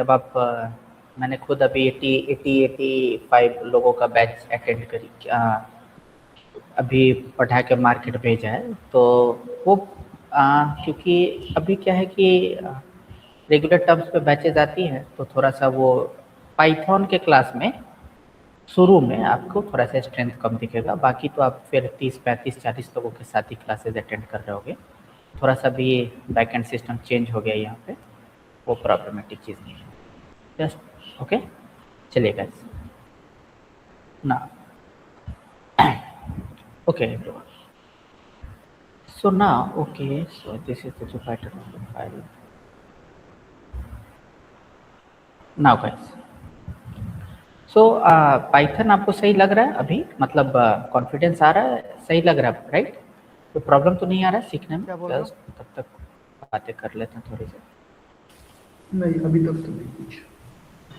जब आप मैंने खुद अभी 85 लोगों का बैच अटेंड करी, अभी पढ़ा के मार्केट भेजा है। तो वो क्योंकि अभी क्या है कि रेगुलर टर्म्स पे बैचेज आती हैं, तो थोड़ा सा वो पाइथन के क्लास में शुरू में आपको थोड़ा सा स्ट्रेंथ कम दिखेगा, बाकी तो आप फिर 30, 35, 40 लोगों के साथ ही क्लासेज अटेंड कर रहे होगे। थोड़ा सा भी बैकएंड सिस्टम चेंज हो गया यहाँ पे, वो प्रॉब्लमेटिक चीज़ नहीं है। जस्ट ओके, चलिए गाइस ना। okay everyone, so now okay, so this is the Jupyter file now guys. So Python आपको सही लग रहा है अभी, मतलब कॉन्फिडेंस आ रहा है, सही लग रहा है राइट? कोई प्रॉब्लम तो नहीं आ रहा है सीखने में? तब तक बातें कर लेते हैं थोड़ी सी। नहीं अभी तक तो नहीं कुछ।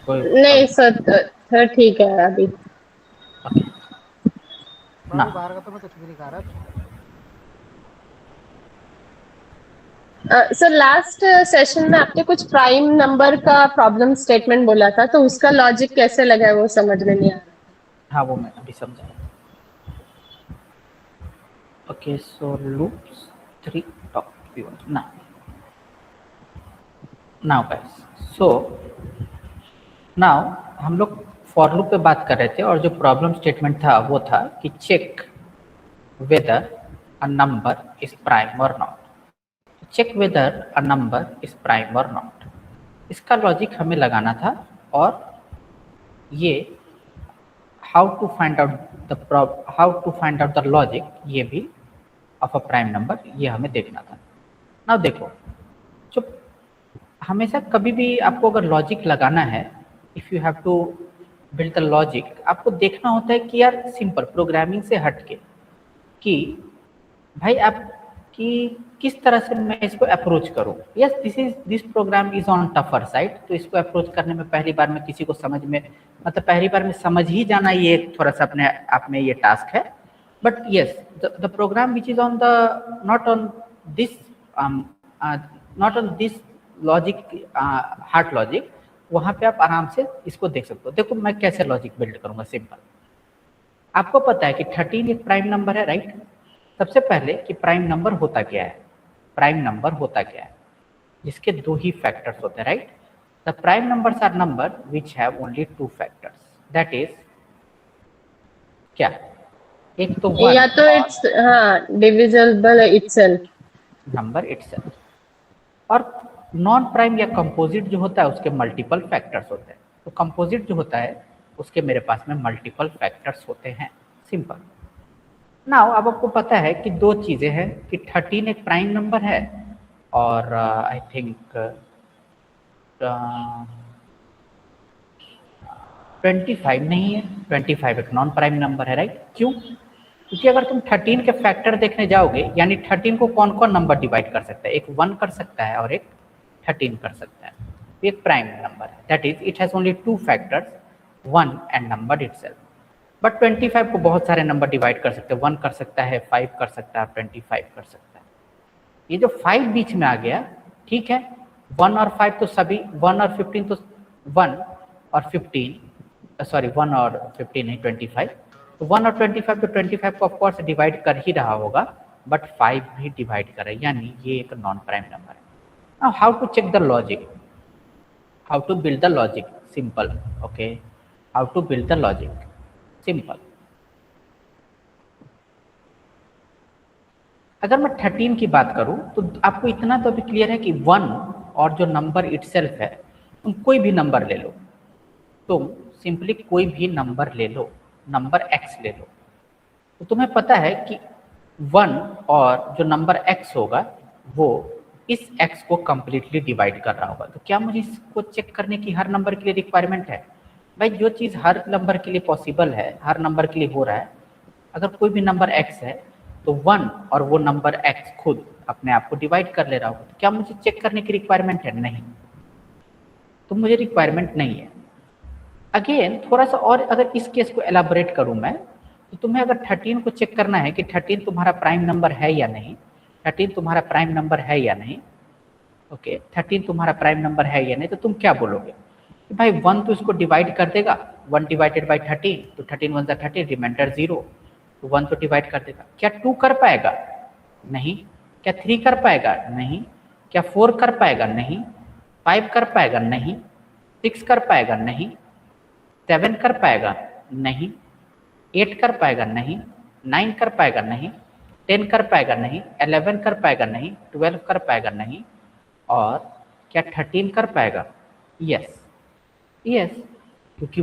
कोई नहीं सर ठीक है अभी। ओके ना, बाहर का तो मैं कुछ भी नहीं खा रहा। सर लास्ट सेशन में आपने कुछ प्राइम नंबर का प्रॉब्लम स्टेटमेंट बोला था, तो उसका लॉजिक कैसे लगा है वो समझ में नहीं आ रहा। हाँ वो मैं अभी समझा। ओके सो लूप्स 3 टॉप ना नाउ गाइस, सो नाउ हम लोग फॉर लूप पे बात कर रहे थे, और जो प्रॉब्लम स्टेटमेंट था वो था कि check whether a number is prime और not. Check whether a number is prime और नॉट, इसका लॉजिक हमें लगाना था, और ये how to find out the logic, ये भी ऑफ अ प्राइम नंबर, ये हमें देखना था। नाउ देखो, जो हमेशा कभी भी आपको अगर लॉजिक लगाना है, if you have to build the logic, आपको देखना होता है कि यार सिंपल प्रोग्रामिंग से हटके कि भाई आप कि किस तरह से मैं इसको अप्रोच करूं। Yes this program is on tougher side, तो इसको अप्रोच करने में पहली बार में किसी को समझ में, मतलब पहली बार में समझ ही जाना ये थोड़ा सा अपने आप में ये टास्क है। But yes the program which is on the not on this logic, hard logic, वहाँ पे आप आराम से इसको देख सकते हो। देखो मैं कैसे लॉजिक बिल्ड करूंगा, सिंपल। आपको पता है कि 13 एक प्राइम नंबर है राइट? सबसे पहले कि प्राइम नंबर होता क्या है, प्राइम नंबर होता क्या है, जिसके दो ही फैक्टर्स होते हैं right? The prime numbers are number which have only 2 factors, that is क्या, एक तो 1 या तो it's divisible itself, number itself, और नॉन प्राइम या कंपोजिट जो होता है उसके मल्टीपल फैक्टर्स होते हैं। तो कंपोजिट जो होता है उसके मेरे पास में मल्टीपल फैक्टर्स होते हैं, सिंपल। नाउ अब आपको पता है कि दो चीज़ें हैं कि 13 एक प्राइम नंबर है, और आई थिंक 25 नहीं है, 25 एक नॉन प्राइम नंबर है राइट? क्यों? क्योंकि अगर तुम 13 के फैक्टर देखने जाओगे, यानी 13 को कौन कौन नंबर डिवाइड कर सकता है, एक 1 कर सकता है और एक 13 कर सकता है। तो एक प्राइम नंबर है, that is it has only 2 factors, 1 and number itself. But 25 को बहुत सारे नंबर डिवाइड कर सकते हैं, 1 कर सकता है, 5 कर सकता है, 25 कर सकता है। ये जो 5 बीच में आ गया, ठीक है, 1 और 5 तो सभी, 1 और 15 तो 1 और 15, सॉरी 1 और 15 नहीं 25, तो 1 और 25 तो 25 को ऑफकोर्स डिवाइड कर ही रहा होगा, बट 5 भी डिवाइड कर रहा है, यानी ये एक नॉन प्राइम नंबर है। Now how to check the logic, how to build the logic, simple. Okay, how to build the logic, simple. अगर मैं 13 की बात करूं तो आपको इतना तो अभी क्लियर है कि 1 और जो नंबर इटसेल्फ है, तुम कोई भी नंबर ले लो, तुम सिंपली कोई भी नंबर ले लो, नंबर x ले लो, तो तुम्हें पता है कि 1 और जो नंबर x होगा वो इस x को कंप्लीटली डिवाइड कर रहा होगा। तो क्या मुझे इसको चेक करने की हर नंबर के लिए रिक्वायरमेंट है? भाई जो चीज़ हर नंबर के लिए पॉसिबल है, हर नंबर के लिए हो रहा है, अगर कोई भी नंबर x है तो 1 और वो नंबर x खुद अपने आप को डिवाइड कर ले रहा होगा। तो क्या मुझे चेक करने की रिक्वायरमेंट है? नहीं, तो मुझे रिक्वायरमेंट नहीं है। अगेन थोड़ा सा और अगर इस केस को एलाबोरेट करूं मैं, तो तुम्हें अगर 13 को चेक करना है कि 13 तुम्हारा प्राइम नंबर है या नहीं, 13 तुम्हारा प्राइम नंबर है या नहीं, ओके 13 तुम्हारा प्राइम नंबर है या नहीं, तो तुम क्या बोलोगे? कि भाई 1 तो इसको डिवाइड कर देगा, 1 डिवाइडेड बाई 13, तो 13 1 13, रिमाइंडर 0, तो 1 तो डिवाइड कर देगा। क्या 2 कर पाएगा? नहीं। क्या 3 कर पाएगा? नहीं। क्या 4 कर पाएगा? नहीं। 5 कर पाएगा? नहीं। 6 कर पाएगा? नहीं। 7 कर पाएगा? नहीं। 8 कर पाएगा? नहीं। 9 कर पाएगा? नहीं। 10 कर पाएगा? नहीं। 11 कर पाएगा? नहीं। 12 कर पाएगा? नहीं। और क्या 13 कर पाएगा? यस, यस, क्योंकि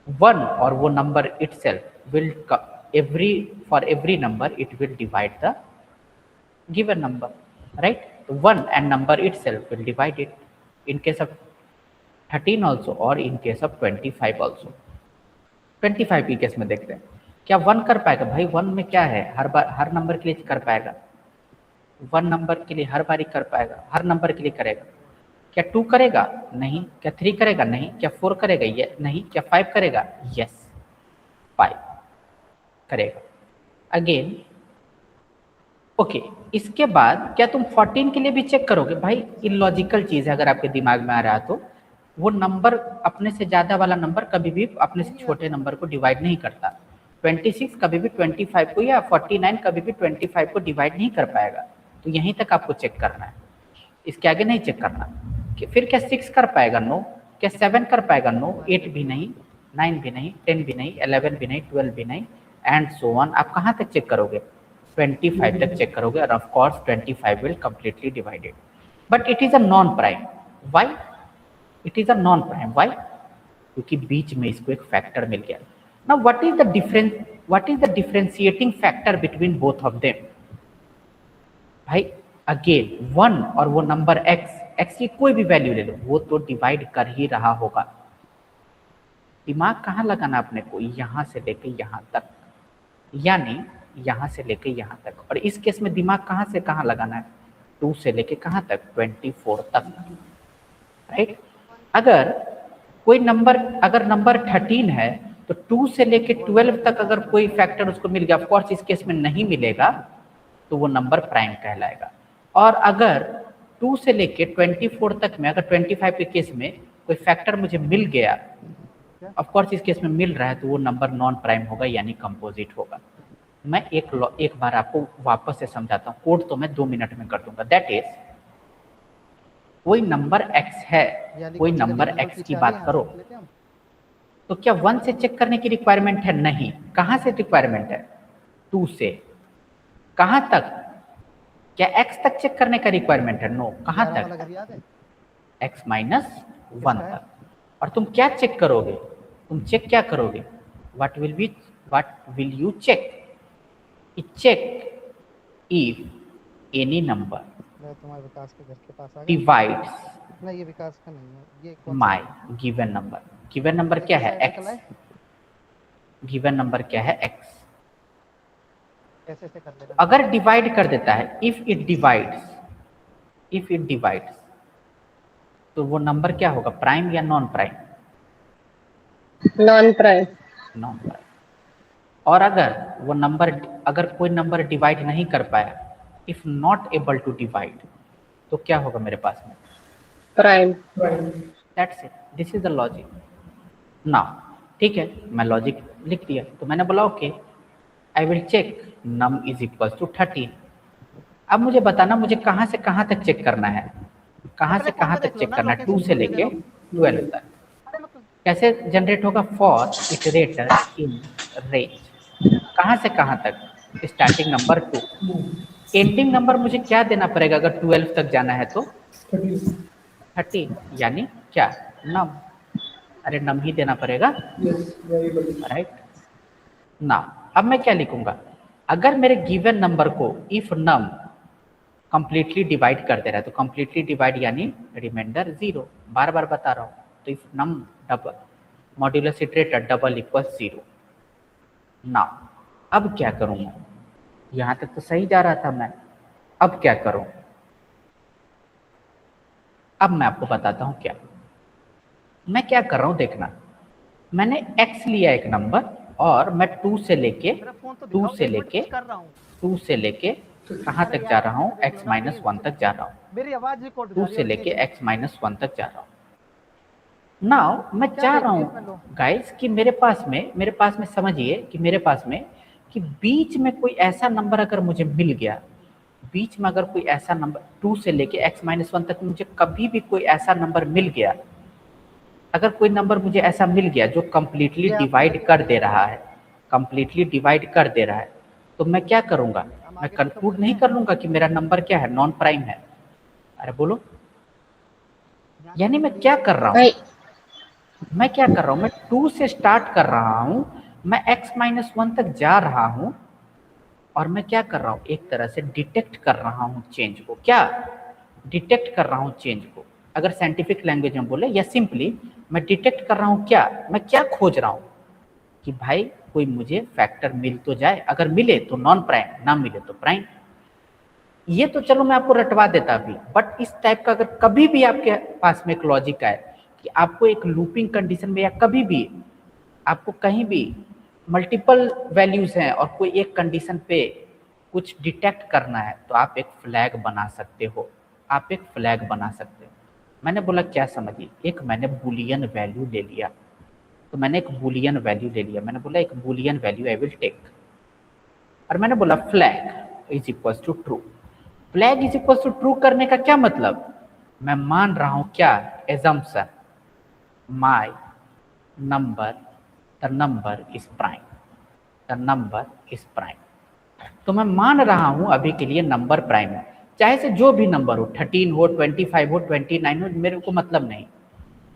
1 और वो number itself will for every number it will divide the given number, right? So 1 and number itself will divide it in case of 13 also or in case of 25 also. 25 की case में देखते हैं, क्या 1 कर पाएगा? भाई 1 में क्या है, हर नंबर के लिए कर पाएगा, 1 नंबर के लिए हर बारी कर पाएगा, हर नंबर के लिए करेगा। क्या 2 करेगा? नहीं। क्या 3 करेगा? नहीं। क्या 4 करेगा? ये नहीं। क्या 5 करेगा? यस, 5 करेगा। अगेन ओके, इसके बाद क्या तुम 14 के लिए भी चेक करोगे? भाई इलॉजिकल चीज है, अगर आपके दिमाग में आ रहा तो वो नंबर अपने से ज्यादा वाला नंबर कभी भी अपने से छोटे नंबर को डिवाइड नहीं करता। 26 कभी भी 25 को या 49 कभी भी 25 को डिवाइड नहीं कर पाएगा। तो यहीं तक आपको चेक करना है, इसके आगे नहीं चेक करना। कि फिर क्या 6 कर पाएगा? नो। क्या 7 कर पाएगा? नो। 8 भी नहीं, 9 भी नहीं, 10 भी नहीं, 11 भी नहीं, 12 भी नहीं, एंड सो ऑन। आप कहाँ तक चेक करोगे? 25 तक चेक करोगे, और of course 25 will completely divided, but it is a non prime. Why it is a non prime? Why? क्योंकि बीच में इसको एक फैक्टर मिल गया। Now what is the differentiating factor between both of them? भाई अगेन 1 और वो नंबर x की कोई भी वैल्यू ले लो, वो तो डिवाइड कर ही रहा होगा। दिमाग कहाँ लगाना अपने को? यहां से लेके यहां तक, यानी यहां से लेके यहां तक। और इस केस में दिमाग कहां से कहां लगाना है? 2 से लेके कहां तक? 24 तक, राइट? अगर नंबर 13 है तो 2 से लेके 12 तक अगर कोई फैक्टर उसको मिल गया, ऑफ कोर्स इस केस में नहीं मिलेगा, तो वो नंबर प्राइम कहलाएगा। और अगर 2 से लेके 24 तक में अगर 25 के केस में कोई फैक्टर मुझे मिल गया, ऑफ कोर्स इस केस में मिल रहा है, तो वो नंबर नॉन प्राइम होगा, यानी कंपोजिट होगा। मैं एक बार आपको वापस से समझाता हूँ, कोड तो मैं 2 मिनट में कर दूंगा। दैट इज, कोई नंबर x है, कोई नंबर x की बात करो, तो क्या 1 से चेक करने की रिक्वायरमेंट है? नहीं। कहां से रिक्वायरमेंट है? 2 से। कहां तक? क्या x तक चेक करने का रिक्वायरमेंट है? नो। कहां तक? x माइनस 1 तक। और तुम क्या चेक करोगे? तुम चेक क्या करोगे? What will you check? Check if any number तुम्हारे विकास के घर के पास आ गया डिवाइड्स नहीं, ये विकास का नहीं है, ये कौन माई गिवन नंबर। गिवन नंबर क्या है? x। गिवन नंबर क्या है? x। कैसे से कर लेना? अगर डिवाइड कर देता है, इफ इट डिवाइड्स, तो वो नंबर क्या होगा? प्राइम या non prime? Non prime. Non prime. और अगर कोई नंबर डिवाइड नहीं कर पाया, if not able to divide, तो क्या होगा मेरे पास में? Prime. That's it, this is the logic. Now ठीक है, मैं लॉजिक लिख दिया, तो मैंने बोला okay, I will check num is equal to 13। अब मुझे बताना, मुझे कहां से कहां तक चेक करना है? कहां से कहां तक चेक करना है? 2 से लेके 12 तक। कैसे जनरेट होगा? For iterator in range. कहां से कहां तक? Starting number 2। एंडिंग नंबर मुझे क्या देना पड़ेगा अगर 12 तक जाना है? तो 13, यानी क्या? नम। अरे नम ही देना पड़ेगा, राइट? ना अब मैं क्या लिखूंगा? अगर मेरे गिवन नंबर को इफ नम कंप्लीटली डिवाइड कर दे रहा है, तो कंप्लीटली डिवाइड यानी रिमाइंडर 0। बार बार बता रहा हूं। तो if num double modulus iterator double equal 0। Now अब क्या करूं मैं? यहां तक तो सही जा रहा था मैं, अब क्या करूं? अब मैं आपको बताता हूं क्या मैं क्या कर रहा हूं। देखना, मैंने x लिया एक नंबर, और मैं 2 से लेके कहां तक जा रहा हूं? x माइनस 1 तक जा रहा हूं। मेरी आवाज रिकॉर्ड 2 से लेके x माइनस 1 तक जा रहा हूं। नाउ मैं क्या चाह रहा देखने में लो हूँ गाइस कि मेरे पास में समझिए कि मेरे पास में कि बीच में कोई ऐसा नंबर अगर मुझे मिल गया, बीच में अगर कोई ऐसा नंबर 2 से लेके x-1 तक मुझे कभी भी कोई ऐसा नंबर मिल गया, अगर कोई नंबर मुझे ऐसा मिल गया जो कंप्लीटली ये आपको डिवाइड लगे कर दे रहा है, कंप्लीटली डिवाइड कर दे रहा है, तो मैं क्या करूंगा? हम मैं आगे डिस्कस कंक्लूड करते नहीं हैं। कर लूंगा कि मेरा नंबर क्या है, नॉन प्राइम है। अरे बोलो, ध्यान से यानी मैं सुनिए। क्या कर रहा हूँ? भाई मैं क्या कर रहा हूँ? मैं 2 से स्टार्ट कर रहा हूँ, मैं x-1 तक जा रहा हूँ, और मैं क्या कर रहा हूँ? एक तरह से डिटेक्ट कर रहा हूँ चेंज को। क्या डिटेक्ट कर रहा हूँ? चेंज को। अगर साइंटिफिक लैंग्वेज में बोले या सिंपली मैं डिटेक्ट कर रहा हूँ क्या, मैं क्या खोज रहा हूँ कि भाई कोई मुझे फैक्टर मिल तो जाए, अगर मिले तो नॉन प्राइम, ना मिले तो प्राइम। ये तो चलो मैं आपको रटवा देता अभी, बट इस टाइप का अगर कभी भी आपके पास में एक लॉजिक आए कि आपको एक लूपिंग कंडीशन में या कभी भी आपको कहीं भी मल्टीपल वैल्यूज हैं और कोई एक कंडीशन पे कुछ डिटेक्ट करना है, तो आप एक फ्लैग बना सकते हो। आप एक फ्लैग बना सकते हो। मैंने बोला क्या समझिए, एक मैंने बुलियन वैल्यू ले लिया, तो मैंने एक बुलियन वैल्यू ले लिया, मैंने बोला एक boolean value I will take, और मैंने बोला flag is equal to true. Flag is equal to true करने का क्या मतलब? मैं मान रहा हूं क्या? Assumption my number, the number is prime, the number is prime. तो मैं मान रहा हूं अभी के लिए नंबर प्राइम है, चाहे से जो भी नंबर हो, 13 हो, 25 हो, 29 हो, मेरे को मतलब नहीं।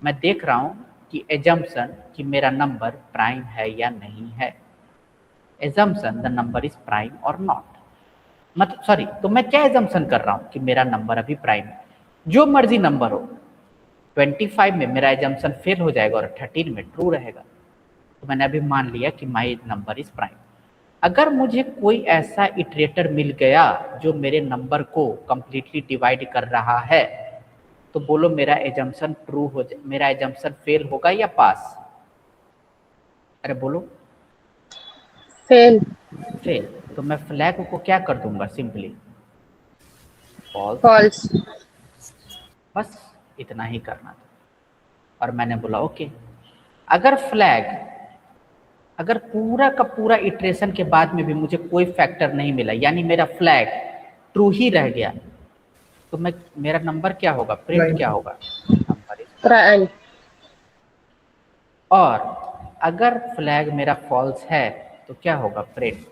मैं देख रहा हूं कि एजम्पशन कि मेरा नंबर प्राइम है या नहीं है। Assumption the number is prime और नॉट, मतलब सॉरी, तो मैं क्या एजम्पशन कर रहा हूं कि मेरा नंबर अभी प्राइम है। जो मर्जी नंबर हो, 25 में मेरा एजम्पशन फेल हो जाएगा और 13 में ट्रू रहेगा। तो मैंने अभी मान लिया कि माई नंबर इज प्राइम। अगर मुझे कोई ऐसा इटरेटर मिल गया जो मेरे नंबर को कंप्लीटली डिवाइड कर रहा है, तो बोलो मेरा एजम्पशन ट्रू हो जाए, मेरा एजम्पशन फेल होगा या पास? अरे बोलो। फेल। फेल। तो मैं फ्लैग को क्या कर दूंगा? Simply false. फॉल्स। बस इतना ही करना था। और मैंने बोला ओके। अगर फ्लैग, अगर पूरा का पूरा इटरेशन के बाद में भी मुझे कोई फैक्टर नहीं मिला, यानी मेरा फ्लैग ट्रू ही रह गया, तो मैं, मेरा नंबर क्या होगा? प्रिंट क्या होगा? Number is prime. प्राइम। और अगर फ्लैग मेरा फॉल्स है तो क्या होगा? Print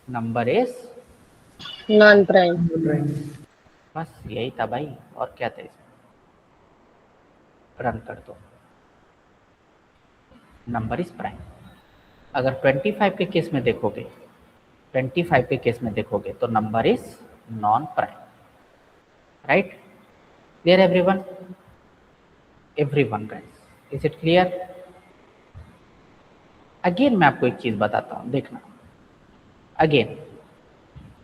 number is. Non prime. बस यही था भाई, और क्या था इसमें? रन कर दो, नंबर इज प्राइम। अगर 25 के केस में देखोगे, 25 के केस में देखोगे तो number is non prime. Right? Clear everyone? Everyone guys, is it clear? Again मैं आपको एक चीज बताता हूं, देखना। अगेन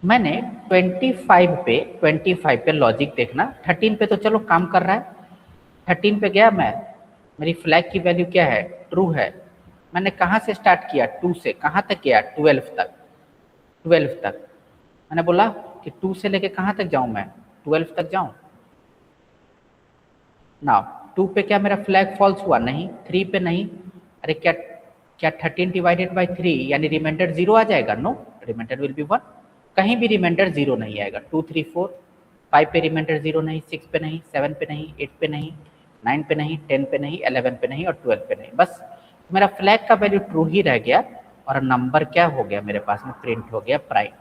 मैंने 25 पे लॉजिक देखना, 13 पे तो चलो काम कर रहा है। 13 पे गया मैं, मेरी फ्लैग की वैल्यू क्या है? ट्रू है। मैंने कहाँ से स्टार्ट किया? 2 से। कहाँ तक गया? 12 तक। 12 तक मैंने बोला कि 2 से लेके कहाँ तक जाऊं मैं? 12 तक जाऊं। नाउ 2 पे क्या मेरा फ्लैग फॉल्स हुआ? नहीं। 3 पे नहीं। अरे क्या, क्या 13 डिवाइडेड बाई 3 यानी रिमाइंडर 0 आ जाएगा? No, remainder will be 1। कहीं भी रिमाइंडर 0 नहीं आएगा। 2 3 4 5 पे रिमाइंडर 0 नहीं, 6 पे नहीं, 7 पे नहीं, 8 पे नहीं, 9 पे नहीं, 10 पे नहीं, 11 पे नहीं और 12 पे नहीं। बस मेरा फ्लैग का वैल्यू ट्रू ही रह गया, और नंबर क्या हो गया मेरे पास में? प्रिंट हो गया प्राइम।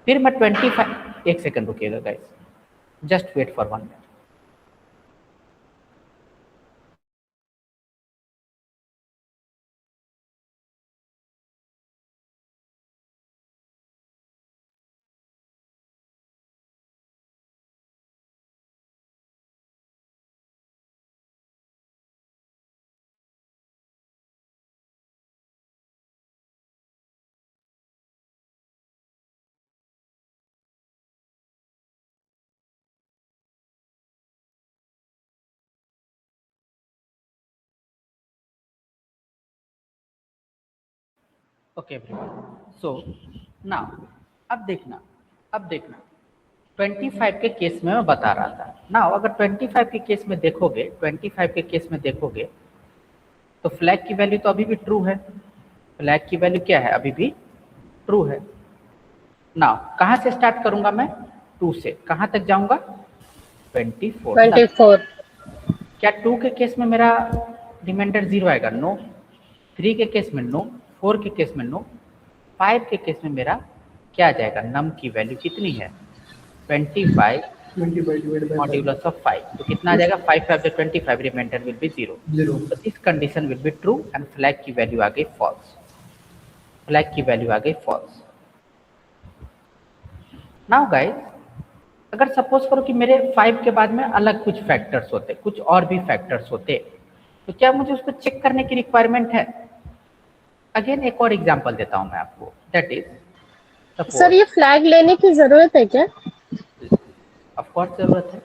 फिर मैं 25, एक सेकंड रुकिएगा guys, just wait for 1 minute. Okay everyone, so now अब देखना, अब देखना, 25 के केस में मैं बता रहा था ना, अगर 25 के केस में देखोगे, 25 के केस में देखोगे तो फ्लैग की वैल्यू तो अभी भी ट्रू है, फ्लैग की वैल्यू क्या है, अभी भी ट्रू है। ना कहाँ से स्टार्ट करूंगा मैं, 2 से कहाँ तक जाऊंगा, 24 तक। 24। क्या 2 के केस में मेरा रिमाइंडर 0 आएगा, नो। 3 के केस में नो, 4 के केस में नो, 5 के केस में मेरा क्या आ जाएगा, नम की वैल्यू कितनी है, 25 मॉड्यूलस ऑफ 5, तो कितना आ जाएगा, 5 5 25, रिमाइंडर विल बी 0। तो this condition will be true and flag की वैल्यू आ गई फॉल्स, फ्लैग की वैल्यू आ गई फॉल्स। नाउ गाइस, अगर सपोज करो कि मेरे 5 के बाद में अलग कुछ फैक्टर्स होते, कुछ और भी फैक्टर्स होते, तो क्या मुझे उसको चेक करने की रिक्वायरमेंट है। अगेन एक और एग्जांपल देता हूं मैं आपको, दैट इज सर सपोज, ये फ्लैग लेने की जरूरत है क्या? ऑफ कोर्स जरूरत है।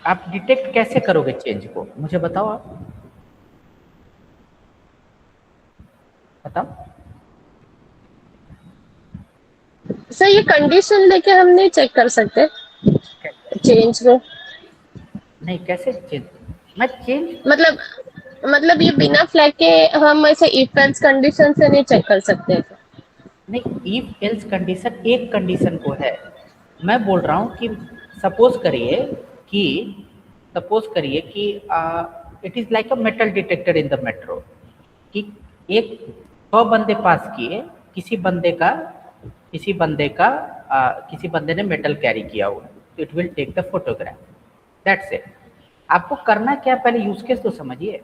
आप डिटेक्ट कैसे करोगे चेंज को, मुझे बताओ, आप बताओ। सर ये कंडीशन लेके हम नहीं चेक कर सकते चेंज को? नहीं, कैसे चेंज, मैं चेंज, मतलब ये बिना फ्लैग के हम ऐसे इफ एल्स कंडीशन से नहीं चेक कर सकते? नहीं, इफ एल्स कंडीशन एक कंडीशन को है, मैं बोल रहा हूँ कि सपोज करिए कि सपोज करिए कि it is like a metal detector in the metro, कि एक 100 बंदे पास किए, किसी बंदे ने मेटल कैरी किया हुआ, तो it will take the photograph, that's it. आपको करना क्या, पहले यूज केस तो समझिए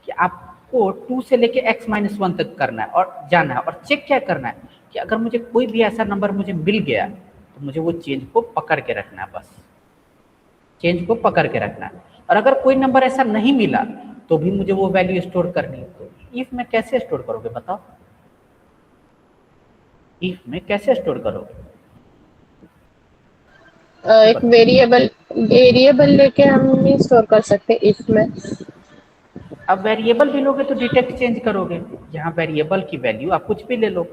कि आपको 2 से लेके x-1 तक करना है और जाना है, और चेक क्या करना है कि अगर मुझे कोई भी ऐसा नंबर मुझे मिल गया तो मुझे वो चेंज को पकड़ के रखना है, बस चेंज को पकड़ के रखना है। और अगर कोई नंबर ऐसा नहीं मिला तो भी मुझे वो वैल्यू स्टोर करनी है। तो इफ में कैसे स्टोर करोगे बताओ, इफ में कैसे स्टोर करोगे, एक वेरिएबल लेके हम नहीं स्टोर कर सकते इफ में? अब वेरिएबल भी लोगे तो डिटेक्ट चेंज करोगे, यहाँ वेरिएबल की वैल्यू आप कुछ भी ले लो,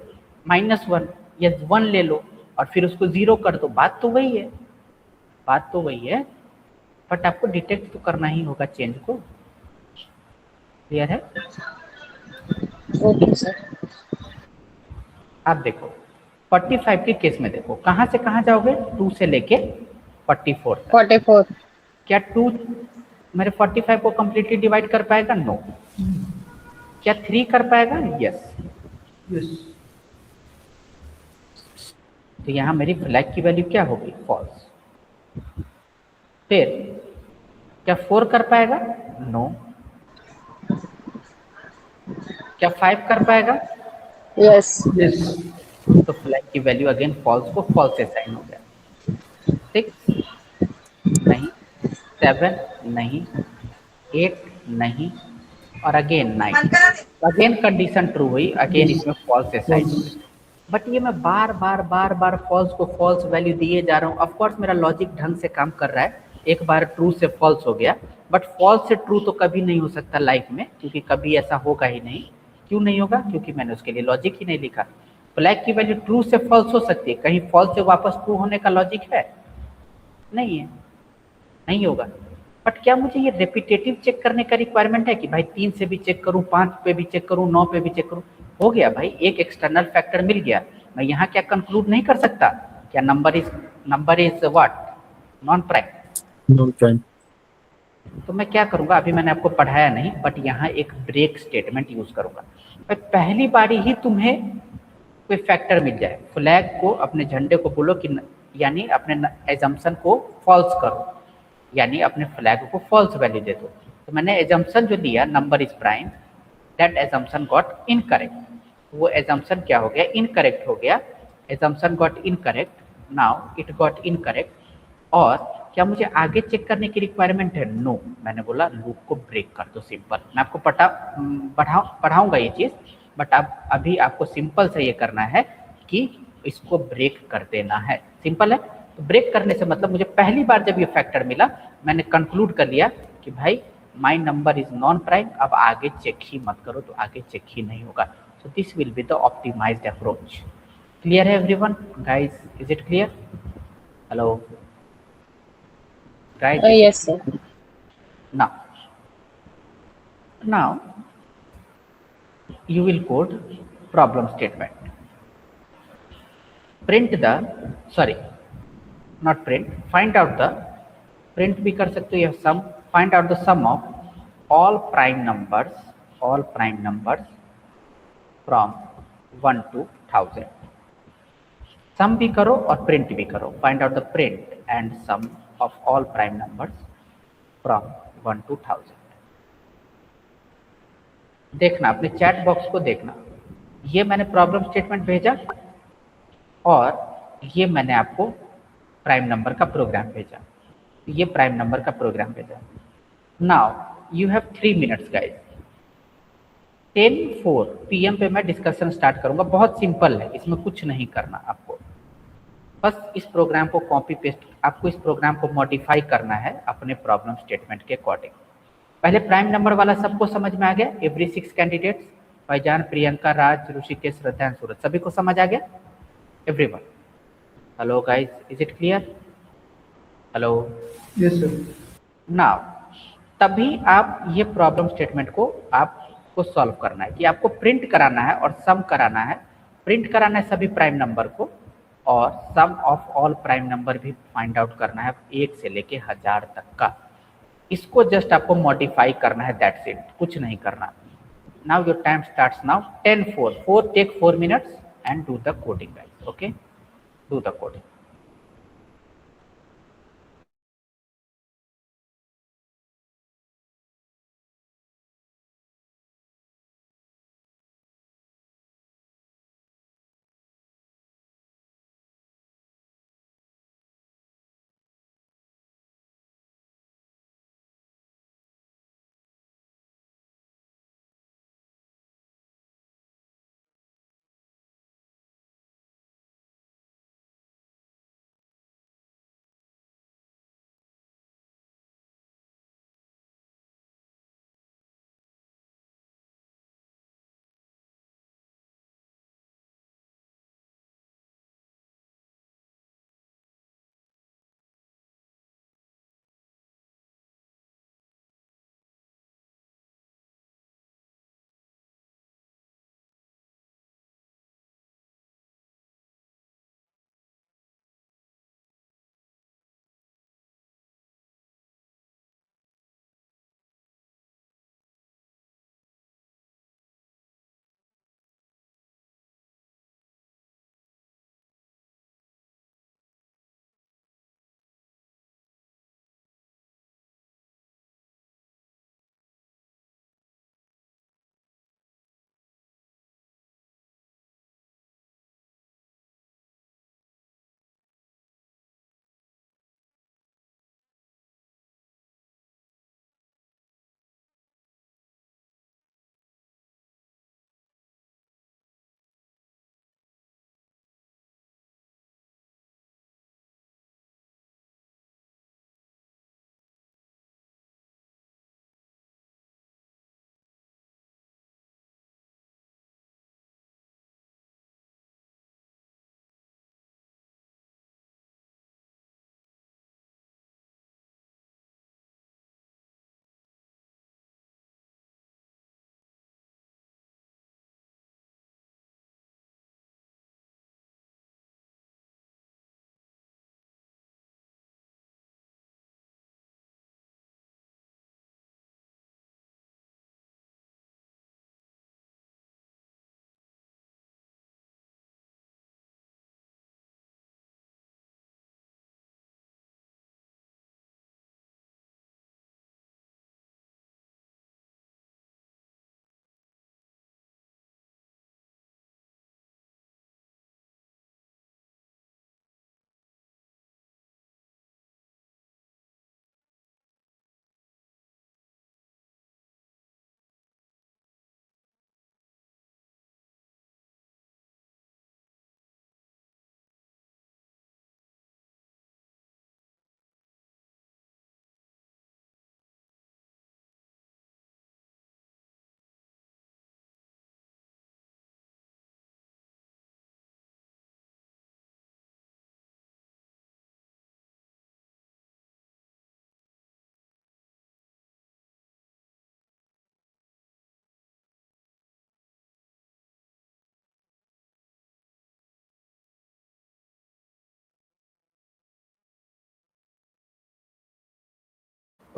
-1 या 1 ले लो और फिर उसको 0 कर दो, बात तो वही है, बात तो वही है, बट आपको डिटेक्ट तो करना ही होगा चेंज को। क्लियर है? Okay sir. आप देखो 45 के केस में देखो, कहाँ से कहाँ जाओगे, 2 से लेके 44 तक। 44। क्या 2 मेरे 45 को कंप्लीटली डिवाइड कर पाएगा, नो। क्या 3 कर पाएगा, यस। तो यहाँ मेरी फ्लैग की वैल्यू क्या होगी, फॉल्स। फिर क्या 4 कर पाएगा, नो। क्या 5 कर पाएगा, यस। तो फ्लैग की वैल्यू अगेन फॉल्स को फॉल्स से साइन हो गया। 6 नहीं, 7 नहीं, 8 नहीं, और अगेन 9, अगेन कंडीशन ट्रू हुई, अगेन इसमें फॉल्स से साइन हो गया। बट ये मैं बार बार फॉल्स को फॉल्स वैल्यू दिए जा रहा हूँ। ऑफ कोर्स मेरा लॉजिक ढंग से काम कर रहा है, एक बार ट्रू से फॉल्स हो गया, बट फॉल्स से ट्रू तो कभी नहीं हो सकता लाइफ में, क्योंकि कभी ऐसा होगा ही नहीं। क्यों नहीं होगा, क्योंकि मैंने उसके लिए लॉजिक ही नहीं लिखा। फ्लैग की वैल्यू ट्रू से फॉल्स हो सकती है, कहीं फॉल्स से वापस ट्रू होने का लॉजिक है, नहीं है, नहीं होगा। बट क्या मुझे ये रेपिटेटिव चेक करने का रिक्वायरमेंट है कि भाई 3 से भी चेक करूं, 5 पे भी चेक करूं, 9 पे भी चेक करूं, हो गया भाई, एक एक्सटर्नल फैक्टर मिल गया, मैं यहाँ क्या कंक्लूड नहीं कर सकता, क्या number is what, non prime. तो मैं क्या करूंगा, अभी मैंने आपको पढ़ाया नहीं, बट यहाँ एक ब्रेक स्टेटमेंट यूज करूंगा। पहली बारी ही तुम्हें कोई फैक्टर मिल जाए, फ्लैग को, अपने झंडे को बोलो कि यानी अपने एजम्पशन को फॉल्स करो, यानी अपने फ्लैग को फॉल्स वैल्यू दे दो। तो मैंने एजम्पशन जो दिया, number is prime, that assumption got incorrect, वो एजम्पशन क्या हो गया, इनकरेक्ट हो गया, assumption got incorrect, now it got incorrect. और क्या मुझे आगे चेक करने की रिक्वायरमेंट है, नो। मैंने बोला लूप को ब्रेक कर दो, सिंपल। मैं आपको पढ़ाऊंगा ये चीज़, बट अब अभी आपको सिंपल से ये करना है कि इसको ब्रेक कर देना है, सिंपल है। तो ब्रेक करने से मतलब मुझे पहली बार जब ये फैक्टर मिला, मैंने कंक्लूड कर लिया कि भाई my number is non prime, अब आगे चेक ही मत करो, तो आगे चेक ही नहीं होगा। So this will be the optimised approach. Clear है everyone? Guys, is it clear? Hello? Guys, is it Yes, clear? sir. Now you will code problem statement. Print the, sorry, not print, find out the, print भी कर सकते हो, यह sum, find out the sum of all prime numbers from 1 to 1000. सम भी करो और print भी करो, find out the print and sum of all prime numbers from 1 to 1000. देखना अपने चैट बॉक्स को देखना, ये मैंने प्रॉब्लम स्टेटमेंट भेजा और ये मैंने आपको प्राइम नंबर का प्रोग्राम भेजा, ये प्राइम नंबर का प्रोग्राम भेजा. Now you have 3 minutes guys. 10:04 PM पे मैं डिस्कशन स्टार्ट करूंगा. बहुत सिंपल है, इसमें कुछ नहीं करना आपको, बस इस प्रोग्राम को कॉपी पेस्ट, आपको इस प्रोग्राम को मॉडिफाई करना है अपने प्रॉब्लम स्टेटमेंट के अकॉर्डिंग. पहले प्राइम नंबर वाला सबको समझ में आ गया? एवरी 6 कैंडिडेट्स, भाईजान, प्रियंका, राज, ऋषिकेश, श्रद्धा, सूरज, सभी को समझ आ गया? Everyone, hello guys, is it clear? Hello? Yes sir. Now तभी आप ये प्रॉब्लम स्टेटमेंट को आपको सॉल्व करना है कि आपको प्रिंट कराना है और सम कराना है. प्रिंट कराना है सभी प्राइम नंबर को और sum of all prime number भी फाइंड आउट करना है 1 से लेके 1000 तक का. इसको जस्ट आपको मॉडिफाई करना है, दैट्स इट, कुछ नहीं करना. Now your time starts now. 10:04 take 4 minutes and do the coding guys. Okay, do the coding.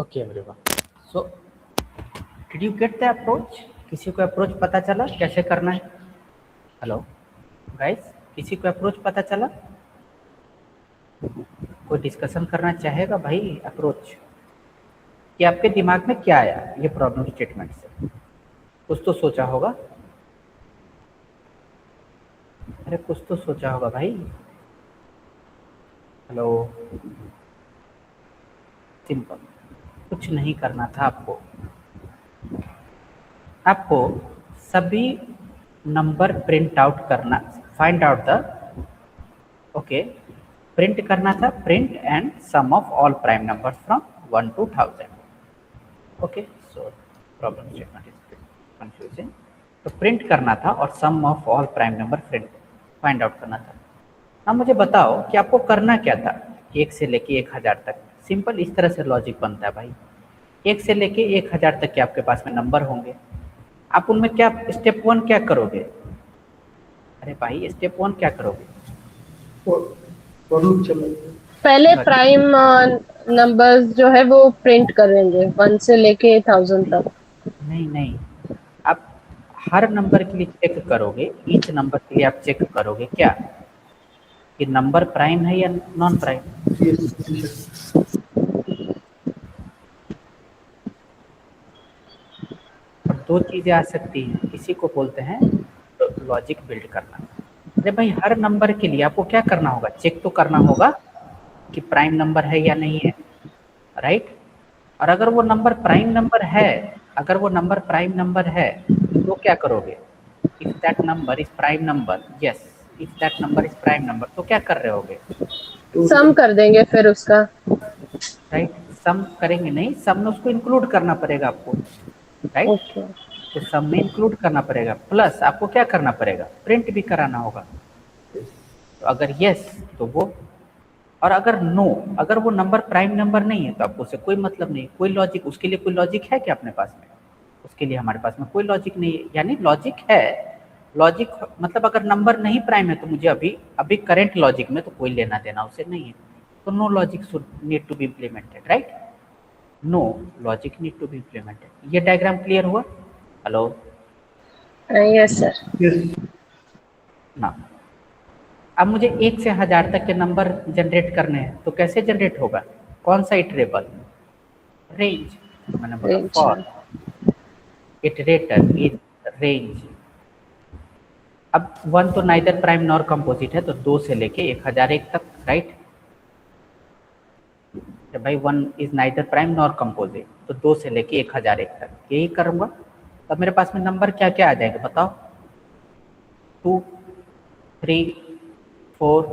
Okay everyone, so did you get the approach? किसी को अप्रोच पता चला कैसे करना है? हेलो गाइस, किसी को अप्रोच पता चला? कोई डिस्कशन करना चाहेगा भाई? अप्रोच कि आपके दिमाग में क्या आया ये प्रॉब्लम स्टेटमेंट से? कुछ तो सोचा होगा। अरे कुछ तो सोचा होगा भाई। हेलो, सिंपल, कुछ नहीं करना था आपको। आपको सभी नंबर प्रिंट आउट करना, find out the, okay, print करना था print and sum of all prime numbers from 1 to 1000। Okay, so problem statement is confusing. तो प्रिंट करना था और sum of all prime number print find out करना था। अब मुझे बताओ कि आपको करना क्या था 1 से लेके 1000 तक। सिंपल इस तरह से लॉजिक बनता है भाई। 1 से लेके 1000 तक के आपके पास में नंबर होंगे। आप उनमें क्या स्टेप 1 क्या करोगे? अरे भाई स्टेप 1 क्या करोगे? पहले प्राइम नंबर्स जो है वो प्रिंट करेंगे 1 से लेके 1000 तक। नहीं नहीं, आप हर नंबर के लिए चेक करोगे, ईच नंबर के लिए आप चेक करोगे क्या कि नंबर प्राइम है या नॉन प्राइम। और दो चीजें आ सकती हैं, इसी को बोलते हैं लॉजिक बिल्ड करना। अरे भाई हर नंबर के लिए आपको क्या करना होगा? चेक तो करना होगा कि प्राइम नंबर है या नहीं है, राइट? और अगर वो नंबर प्राइम नंबर है, अगर वो नंबर प्राइम नंबर है तो क्या करोगे? If that number is prime number, yes, if that number is prime number, तो क्या कर रहे होगे? सम कर देंगे फिर उसका। राइट, सम करेंगे नहीं, सम में उसको इंक्लूड करना पड़ेगा आपको, राइट? ओके, तो सम में इंक्लूड करना पड़ेगा, प्लस आपको क्या करना पड़ेगा? प्रिंट भी कराना होगा। तो अगर यस तो वो, और अगर नो, अगर वो नंबर प्राइम नंबर नहीं है तो आपको उससे कोई मतलब नहीं, कोई लॉजिक, उसके लिए कोई लॉजिक है क्या अपने पास में? उसके लिए हमारे पास में कोई लॉजिक नहीं है। यानी लॉजिक है, लॉजिक मतलब अगर नंबर नहीं प्राइम है तो मुझे अभी अभी करंट लॉजिक में तो कोई लेना देना उसे नहीं है, तो no logic should need to be implemented, right? No logic need to be implemented. ये डायग्राम क्लियर हुआ? Hello, yes sir. ना अब मुझे 1 से 1000 तक के नंबर जनरेट करने हैं, तो कैसे जनरेट होगा? कौन सा इटरेबल? रेंज। मैंने बोला फॉर इटरेटर इज रेंज। अब 1 तो नाइदर प्राइम नॉर कंपोजिट है, तो 2 से लेके 1001 तक, राइट? जब भाई 1 is neither prime nor composite, तो 2 से लेके 1001 तक यही करूंगा। तब मेरे पास में नंबर क्या क्या आ जाएंगे बताओ? 2, 3, 4,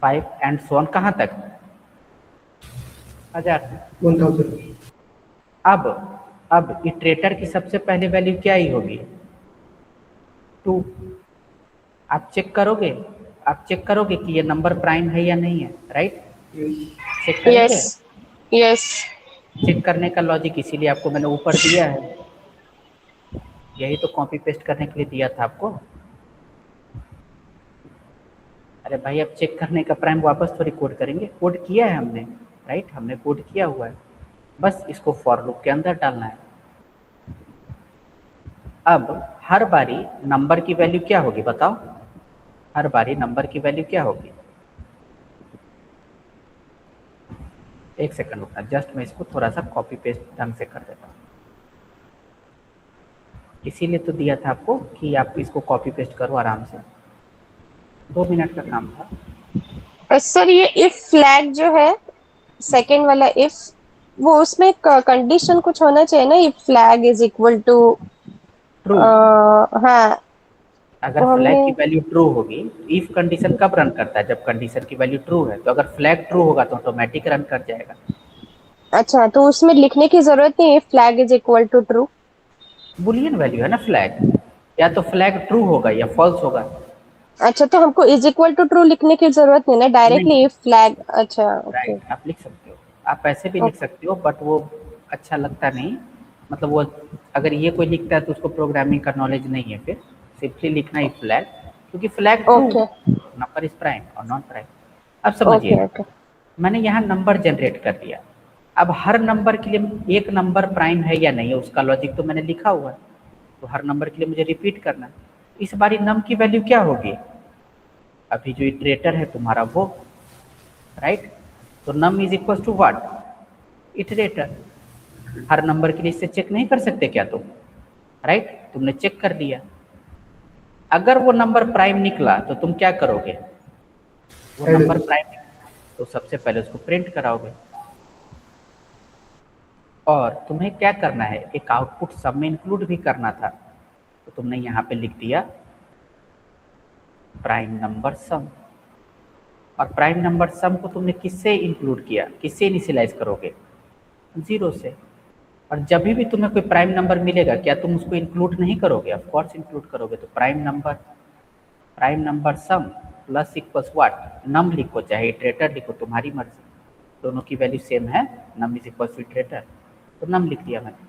5 एंड सो ऑन। कहाँ तक? 1000। अब इटरेटर की सबसे पहले वैल्यू क्या ही होगी? 2। आप चेक करोगे, आप चेक करोगे कि ये नंबर प्राइम है या नहीं है, राइट? चेक करेंगे। Yes yes. चेक करने का लॉजिक इसीलिए आपको मैंने ऊपर दिया है, यही तो कॉपी पेस्ट करने के लिए दिया था आपको। अरे भाई अब चेक करने का प्राइम वापस थोड़ी कोड करेंगे, कोड किया है हमने, राइट? हमने कोड किया हुआ है, बस इसको फॉर लूप के अंदर डालना है। अब हर बारी नंबर की वैल्यू क्या होगी बताओ? हर बारी नंबर की वैल्यू क्या होगी? एक सेकंड रुकना, जस्ट मैं इसको थोड़ा सा कॉपी पेस्ट ढंग से कर देता हूँ। इसीलिए तो दिया था आपको कि आप इसको कॉपी पेस्ट करो आराम से, 2 मिनट का काम था। सर ये इफ फ्लैग जो है, सेकंड वाला इफ, वो उसमें कंडीशन कुछ होना चाहिए ना, if flag is equal to true. हाँ। अगर तो फ्लैग हमने, की वैल्यू ट्रू होगी, इफ कंडीशन कब रन करता है? जब कंडीशन की वैल्यू ट्रू है। तो अगर फ्लैग ट्रू होगा तो ऑटोमेटिक रन कर जाएगा। अच्छा तो उसमें लिखने की जरूरत नहीं है flag is equal to true? Boolean value है ना फ्लैग, या तो फ्लैग ट्रू होगा या फॉल्स होगा। अच्छा तो हमको इज इक्वल टू ट्रू लिखने की जरूरत नहीं ना, नहीं, डायरेक्टली इफ फ्लैग। अच्छा ओके राइट, आप लिख सकते हो, आप ऐसे भी लिख ओके सकते हो, बट वो अच्छा लगता नहीं। मतलब वो अगर ये कोई लिखता है तो उसको प्रोग्रामिंग का नॉलेज नहीं है, फिर सिंपली लिखना ही फ्लैग, क्योंकि flag true okay number is prime और नॉन प्राइम। अब समझिए, ओके ओके। मैंने यहाँ नंबर जनरेट कर दिया। अब हर नंबर के लिए एक नंबर प्राइम है या नहीं है उसका लॉजिक तो मैंने लिखा हुआ है, तो हर नंबर के लिए मुझे रिपीट करना है। इस बारी नम की वैल्यू क्या होगी, अभी जो इटरेटर है तुम्हारा वो, राइट। तो num is equal to what, iterator. हर नंबर के लिए इससे चेक नहीं कर सकते क्या तुम, राइट। तुमने चेक कर लिया, अगर वो नंबर प्राइम निकला तो तुम क्या करोगे, वो नंबर प्राइम तो सबसे पहले उसको प्रिंट कराओगे, और तुम्हें क्या करना है, एक आउटपुट सब में इंक्लूड भी करना था, तो तुमने यहाँ पे लिख दिया प्राइम नंबर सम। और प्राइम नंबर सम को तुमने किससे इंक्लूड किया, किससे इनिशियलाइज करोगे, 0 से। और जब भी तुम्हें कोई प्राइम नंबर मिलेगा क्या तुम उसको इंक्लूड नहीं करोगे, ऑफ कोर्स इंक्लूड करोगे। तो prime number sum plus equals what, num लिखो चाहे इटरेटर लिखो, तुम्हारी मर्जी, दोनों की वैल्यू सेम है, num is equal to iterator, तो नम लिख दिया मैंने।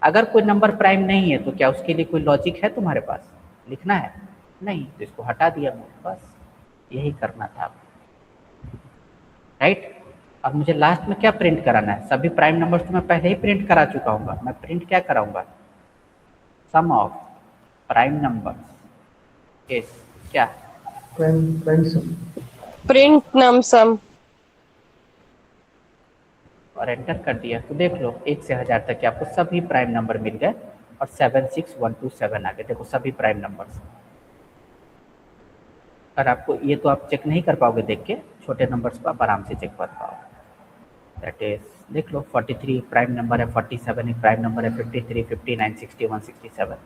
अगर कोई नंबर प्राइम नहीं है तो क्या उसके लिए कोई लॉजिक है तुम्हारे पास, लिखना है नहीं, तो इसको हटा दिया मैंने, बस यही करना था, राइट। अब मुझे लास्ट में क्या प्रिंट कराना है, सभी प्राइम नंबर्स तो मैं पहले ही प्रिंट करा चुका हूँ, मैं प्रिंट क्या कराऊंगा, सम ऑफ प्राइम नंबर्स इज क्या, प्राइम सम, प्रिंट नम सम, और एंटर कर दिया। तो देख लो 1 से 1000 तक के आपको सभी प्राइम नंबर मिल गए, और 76127 आ गए, देखो सभी प्राइम नंबर्स। और आपको ये तो आप चेक नहीं कर पाओगे देख के, छोटे नंबर्स को आप आराम से चेक कर पाओगे। दैट इज देख लो 43 प्राइम नंबर है, 47 एक प्राइम नंबर है, 53, 59, 61, 67।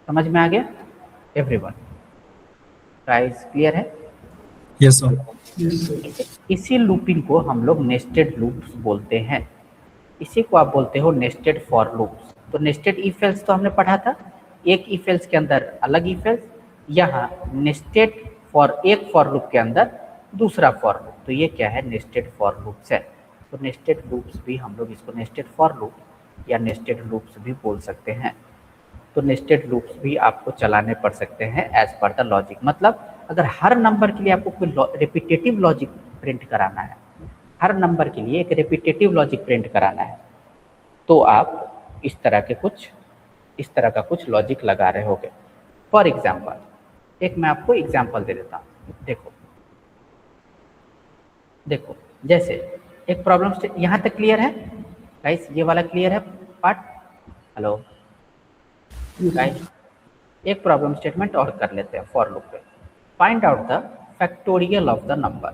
समझ में आ गया एवरीवन, गाइस क्लियर है? Yes sir. इसी लूपिंग को हम लोग नेस्टेड लूप्स बोलते हैं, इसी को आप बोलते हो नेस्टेड फॉर लूप्स। तो नेस्टेड इफ एल्स तो हमने पढ़ा था, एक इफ एल्स के अंदर अलग इफ एल्स, यहाँ नेस्टेड फॉर एक फॉर लूप के अंदर दूसरा फॉर लूप, तो ये क्या है, नेस्टेड फॉर लूप्स है। तो नेस्टेड लूप्स भी हम लोग इसको नेस्टेड फॉर लूप या नेस्टेड लूप्स भी बोल सकते हैं। तो नेस्टेड लूप्स भी आपको चलाने पड़ सकते हैं एज पर द लॉजिक। मतलब अगर हर नंबर के लिए आपको कोई रिपीटेटिव लॉजिक प्रिंट कराना है, हर नंबर के लिए एक रिपीटेटिव लॉजिक प्रिंट कराना है, तो आप इस तरह का कुछ लॉजिक लगा रहे होगे। फॉर एग्जाम्पल एक मैं आपको एग्जाम्पल दे देता हूँ, देखो जैसे एक प्रॉब्लम, यहाँ तक क्लियर है गाइस, ये वाला क्लियर है पार्ट, हेलो गाइस। एक प्रॉब्लम स्टेटमेंट और कर लेते हैं फॉर लूप पे, find out the factorial of the number.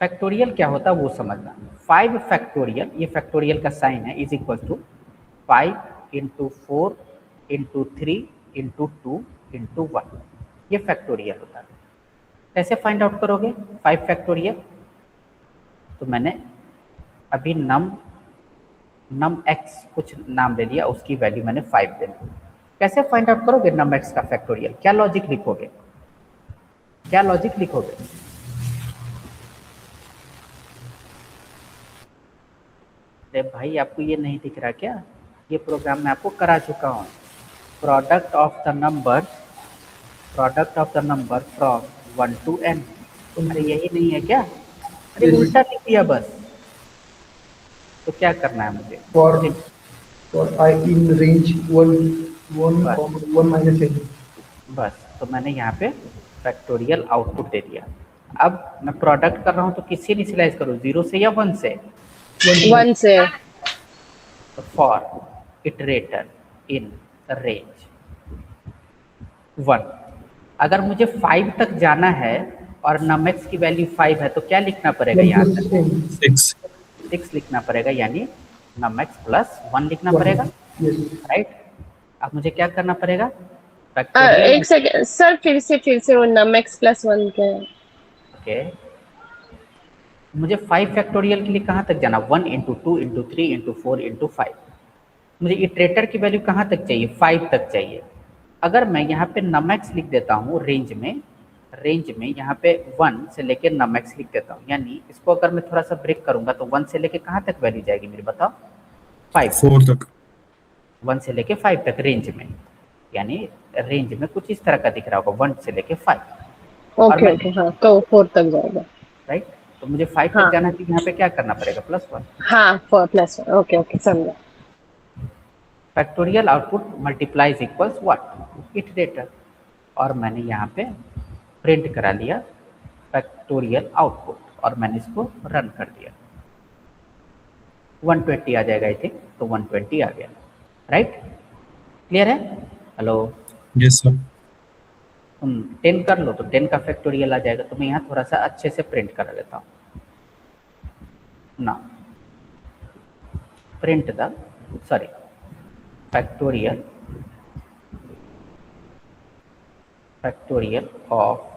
Factorial क्या होता है वो समझना। 5 फैक्टोरियल, ये फैक्टोरियल का साइन है, is equal to 5 into 4 into 3 into 2 into 1, ये फैक्टोरियल होता है। कैसे फाइंड आउट करोगे 5 फैक्टोरियल, तो मैंने अभी नम एक्स कुछ नाम ले लिया, उसकी वैल्यू मैंने 5 दे दी। कैसे फाइंड आउट करोगे नम एक्स का फैक्टोरियल, क्या लॉजिक लिखोगे, क्या लॉजिक लिखोगे, अरे भाई आपको ये नहीं दिख रहा क्या, ये प्रोग्राम मैं आपको करा चुका हूँ। Product of the number from 1 to n, अरे यही नहीं है क्या, अरे उल्टा लिख दिया बस। तो क्या करना है मुझे, for I in range 1 minus n, बस। तो मैंने यहाँ पे फैक्टोरियल आउटपुट दे दिया। अब मैं प्रोडक्ट कर रहा हूँ तो किससे इनिशियलाइज करूँ, 0 से या 1 से, 1 से। तो फॉर इटरेटर इन रेंज 1, अगर मुझे 5 तक जाना है और नमएक्स की वैल्यू 5 है तो क्या लिखना पड़ेगा, यहाँ तक 6 लिखना पड़ेगा, यानी नमएक्स प्लस 1 लिखना पड़ेगा, राइट। अब मुझे क्या करना पड़ेगा, एक सेकंड सर, फिर से वो नम एक्स प्लस 1 के, ओके। मुझे 5 फैक्टोरियल के लिए कहाँ तक जाना, 1 इंटू 2 इंटू 3 इंटू 4 इंटू 5, मुझे इटरेटर की वैल्यू कहाँ तक चाहिए, 5 तक चाहिए। अगर मैं यहाँ पे नमएक्स लिख देता हूँ रेंज में यहाँ पे 1 से लेकर नमएक्स लिख देता हूँ, यानी इसको अगर मैं थोड़ा सा ब्रेक करूंगा तो 1 से लेके कहाँ तक वैल्यू जाएगी मेरी, बताओ, 4 तक, 1 से लेके 5 तक रेंज में, यानी रेंज में कुछ इस तरह का दिख रहा होगा 1 से लेके 5, ओके हाँ, तो 4 तक जाएगा, राइट। तो मुझे 5 हाँ। तक जाना है, तो यहाँ पे क्या करना पड़ेगा, +1। हाँ 4+1, ओके ओके समझा। Factorial output multiplies equals what, iterator, और मैंने यहाँ पे प्रिंट करा लिया फैक्टोरियल आउटपुट, और मैंने इसको रन कर दिया। 120 आ जाएगा आई थिंक, तो 120 आ गया, राइट? क्लियर है? Hello, Yes, sir. तुम 10 कर लो तो 10 का फैक्टोरियल आ जाएगा। तो मैं यहाँ थोड़ा सा अच्छे से प्रिंट करा लेता हूँ ना, print the sorry factorial of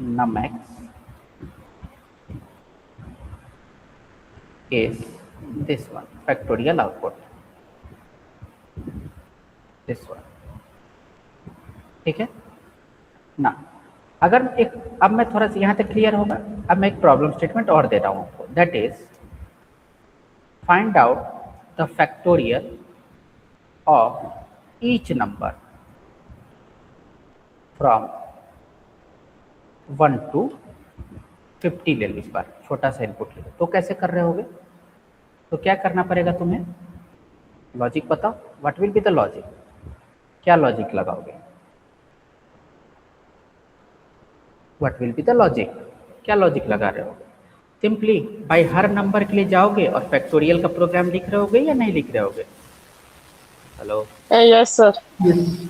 num(x) is this one, factorial output this one, ठीक है ना। अगर एक, अब मैं थोड़ा सा यहाँ तक क्लियर होगा। अब मैं एक प्रॉब्लम स्टेटमेंट और दे रहा हूँ आपको, that is find out the factorial of each number from 1 to 50 ले लो, इस बार छोटा सा इनपुट ले लो। तो कैसे कर रहे होगे, तो क्या करना पड़ेगा तुम्हें, लॉजिक बताओ, what will be the logic, क्या लॉजिक लगाओगे, what will be the logic, क्या लॉजिक लगा रहे हो। सिंपली बाय हर नंबर के लिए जाओगे और फैक्टोरियल का प्रोग्राम लिख रहे होगे या नहीं लिख रहे होगे। Hello, yes sir. Yes.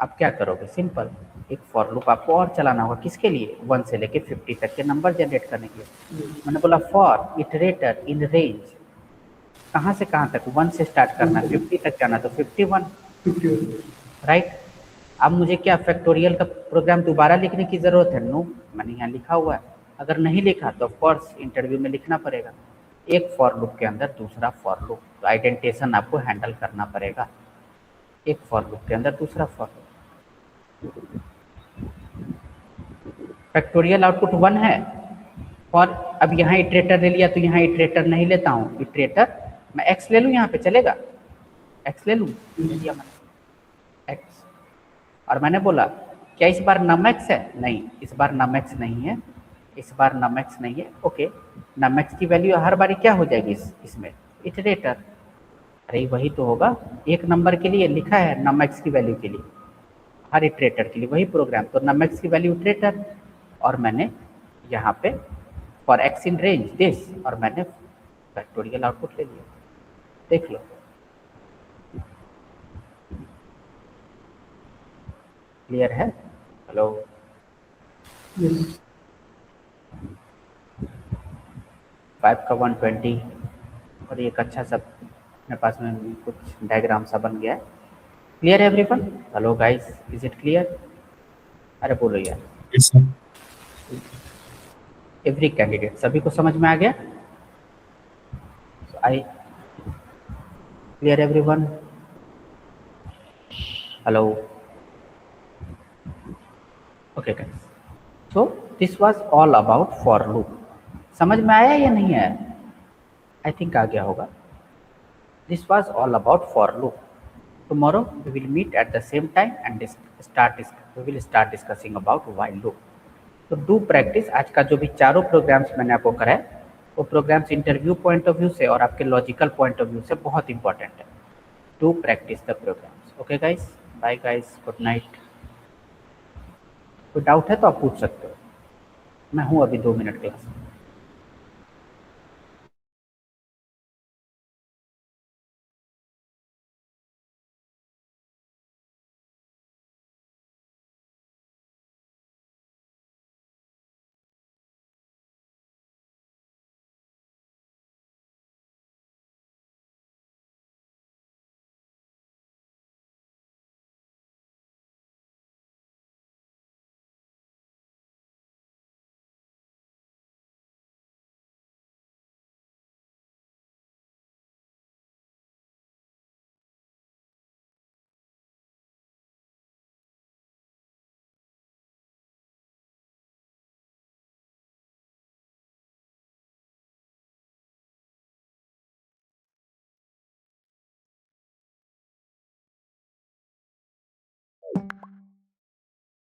आप क्या करोगे, सिंपल एक फॉर लूप आपको और चलाना होगा, किसके लिए, 1 से लेके 50 तक के नंबर जनरेट करने के लिए। मैंने बोला फॉर इटरेटर इन रेंज, कहाँ से कहाँ तक, 1 से स्टार्ट करना, 50 तक जाना, तो 51, 51. राइट। अब मुझे क्या फैक्टोरियल का प्रोग्राम दोबारा लिखने की ज़रूरत है, नो, मैंने यहाँ लिखा हुआ है। अगर नहीं लिखा तो ऑफकोर्स इंटरव्यू में लिखना पड़ेगा, एक फॉर लूप के अंदर दूसरा फॉर लूप, तो आइडेंटिटेशन आपको हैंडल करना पड़ेगा, एक फॉर लूप के अंदर दूसरा फॉर लूप। फैक्टोरियल आउटपुट 1 है, और अब यहाँ इटरेटर ले लिया, तो यहाँ इटरेटर नहीं लेता हूँ, इटरेटर मैं x ले लूँ, यहाँ पे चलेगा, x ले लूँ, ले लिया मैंने x, और मैंने बोला क्या इस बार num(x) है, नहीं इस बार num(x) नहीं है, इस बार num(x) नहीं है, ओके। num(x) की वैल्यू हर बारी क्या हो जाएगी इसमें, इटरेटर। अरे वही तो होगा, एक नंबर के लिए लिखा है num(x) की वैल्यू के लिए, हर इटरेटर के लिए वही प्रोग्राम, तो num(x) की वैल्यू इटरेटर, और मैंने यहाँ पे for x in range this, और मैंने फैक्टोरियल आउटपुट ले लिया, देख लो। क्लियर है? Hello, Yes. 5 का 120, और एक अच्छा सा मेरे पास में कुछ डायग्राम सा बन गया है। क्लियर है everyone? Hello guys, is it clear? अरे बोलो यार, Yes, sir. एवरी कैंडिडेट, सभी को समझ में आ गया? I clear everyone? Hello, okay guys, so this was all about for loop. समझ में आया या नहीं आया? आई थिंक आ गया होगा। This was all about for loop. Tomorrow we will meet at the same time and we will start discussing about while loop. तो डू प्रैक्टिस। आज का जो भी चारों प्रोग्राम्स मैंने आपको कराए, वो programs interview point of view से और आपके लॉजिकल पॉइंट ऑफ व्यू से बहुत इंपॉर्टेंट है। Do practice the programs. Okay guys, bye guys, good night. कोई डाउट है तो आप पूछ सकते हो, मैं हूँ अभी 2 मिनट क्लास में।